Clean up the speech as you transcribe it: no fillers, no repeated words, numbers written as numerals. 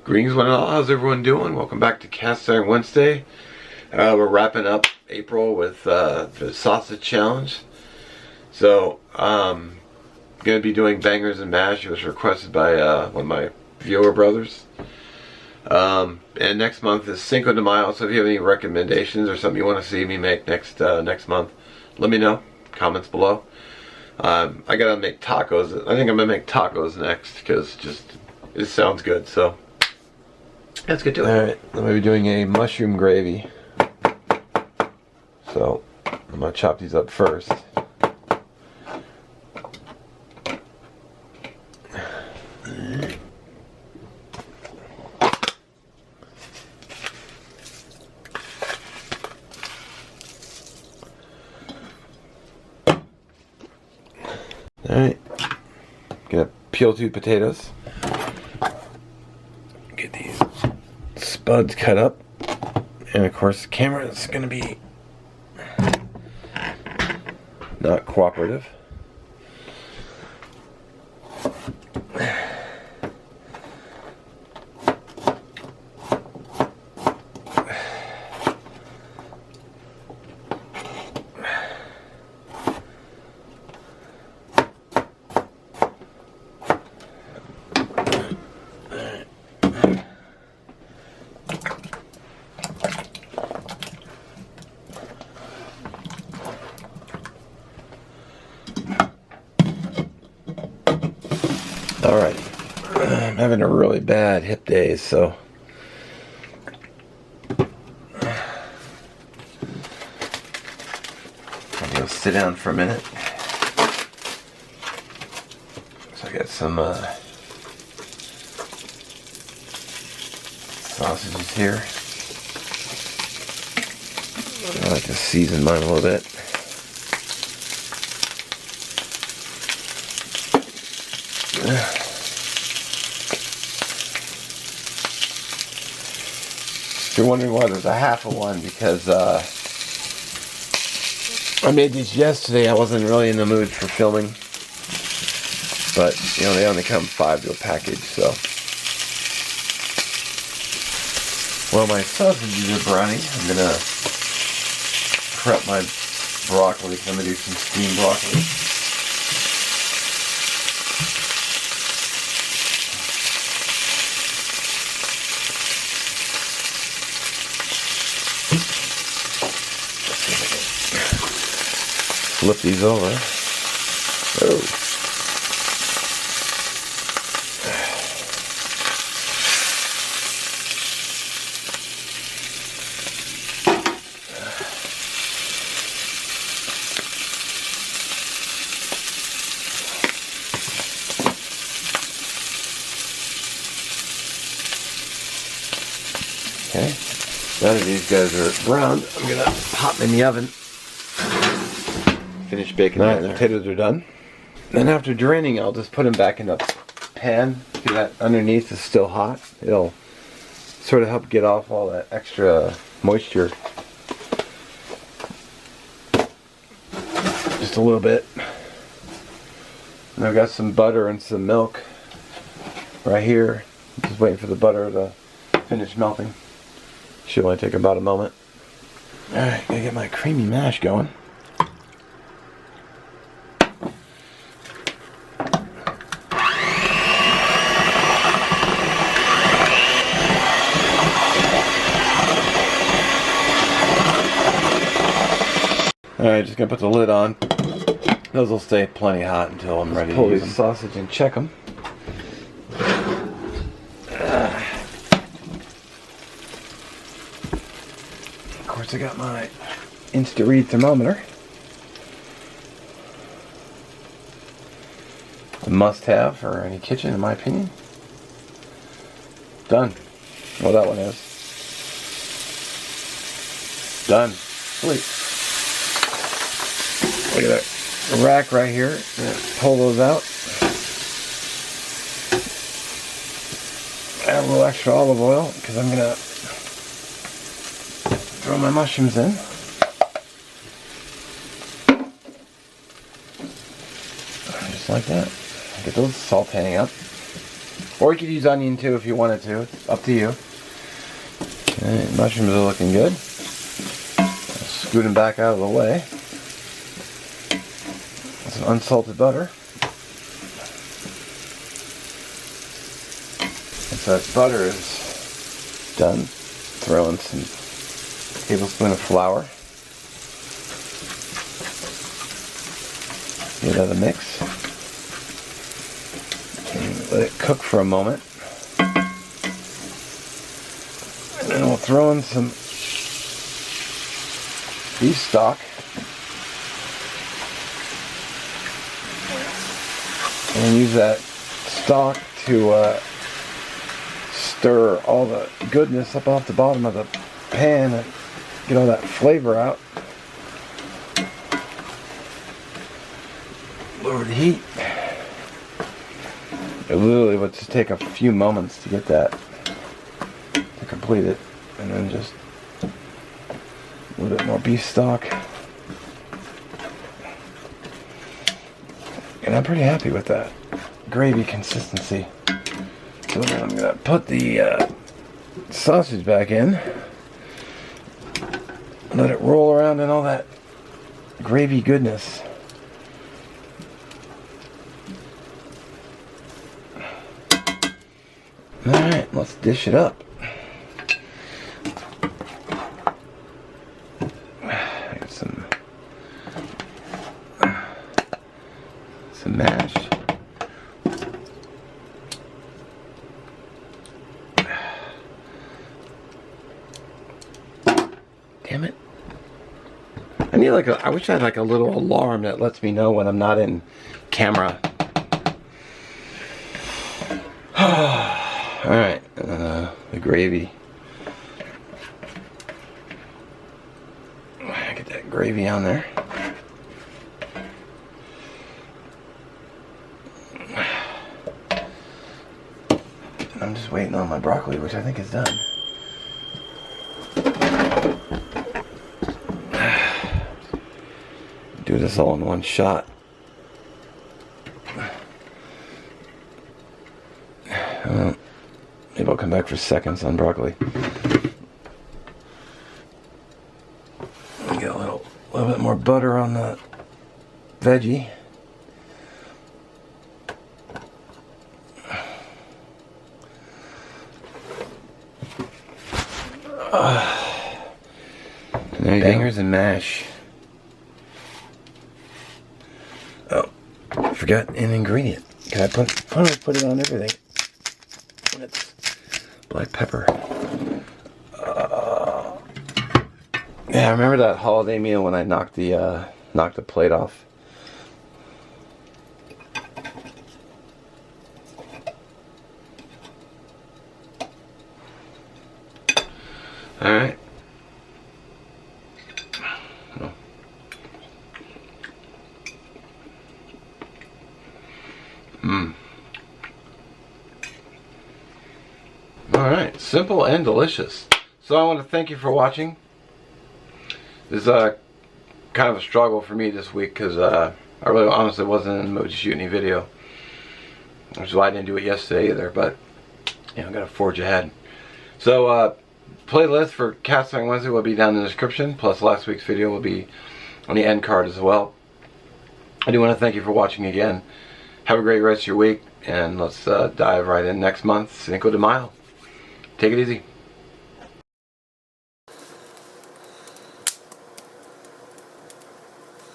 Greetings one and all, how's everyone doing? Welcome back to Cast Iron Wednesday. We're wrapping up April with the sausage challenge. So, going to be doing bangers and mash. It was requested by one of my viewer brothers. And next month is Cinco de Mayo, so if you have any recommendations or something you want to see me make next month, let me know. Comments below. I gotta make tacos. I think I'm gonna make tacos next because it sounds good. So let's get to it. Alright, I'm gonna be doing a mushroom gravy. So I'm gonna chop these up first. Alright, gonna peel 2 potatoes. Get these spuds cut up. And of course the camera is gonna be not cooperative. Alright, I'm having a really bad hip day, so I'm going to sit down for a minute. So I got some sausages here. I like to season mine a little bit. If you're wondering why there's a half of one, because I made these yesterday. I wasn't really in the mood for filming, but you know, they only come 5 to a package, so. While my sausages are browning, I'm gonna prep my broccoli, because I'm gonna do some steamed broccoli. Flip these over. Oh. Okay. Now that these guys are browned, I'm gonna pop them in the oven. Finish baking. Now the potatoes are done. Then after draining, I'll just put them back in the pan. See that underneath is still hot. It'll sort of help get off all that extra moisture. Just a little bit. And I've got some butter and some milk right here. Just waiting for the butter to finish melting. Should only take about a moment. Alright, gotta get my creamy mash going. Alright, just gonna put the lid on. Those will stay plenty hot until I'm ready to pull these sausage and check them. Of course, I got my Insta-Read thermometer. A must-have for any kitchen, in my opinion. Done. Well, that one is. Done. Sweet. Look at that rack right here. Pull those out. Add a little extra olive oil because I'm going to throw my mushrooms in. Just like that. Get those sauteing up. Or you could use onion too if you wanted to. It's up to you. Okay, mushrooms are looking good. Scoot them back out of the way. Some unsalted butter. Once that butter is done, throw in some tablespoon of flour. Give that a mix. And let it cook for a moment. And then we'll throw in some beef stock. And use that stock to stir all the goodness up off the bottom of the pan and get all that flavor out. Lower the heat. It literally would just take a few moments to get that, to complete it. And then just a little bit more beef stock. And I'm pretty happy with that gravy consistency. So then I'm going to put the sausage back in. Let it roll around in all that gravy goodness. Alright, let's dish it up. Got some mash. Damn it. I need I wish I had like a little alarm that lets me know when I'm not in camera. Alright, the gravy. Get that gravy on there. I'm just waiting on my broccoli, which I think is done. Do this all in one shot. Maybe I'll come back for seconds on broccoli. Get a little bit more butter on the veggie. Bangers and mash. Oh, I forgot an ingredient. Can I put it on everything? It's black pepper. Yeah, I remember that holiday meal when I knocked the plate off. All right. Alright, simple and delicious. So I want to thank you for watching. This is kind of a struggle for me this week because I really honestly wasn't in the mood to shoot any video. Which is why I didn't do it yesterday either, but you know, I'm going to forge ahead. So playlist for Cast Iron Wednesday will be down in the description, plus last week's video will be on the end card as well. I do want to thank you for watching again. Have a great rest of your week, and let's dive right in next month, Cinco de Mayo. Take it easy.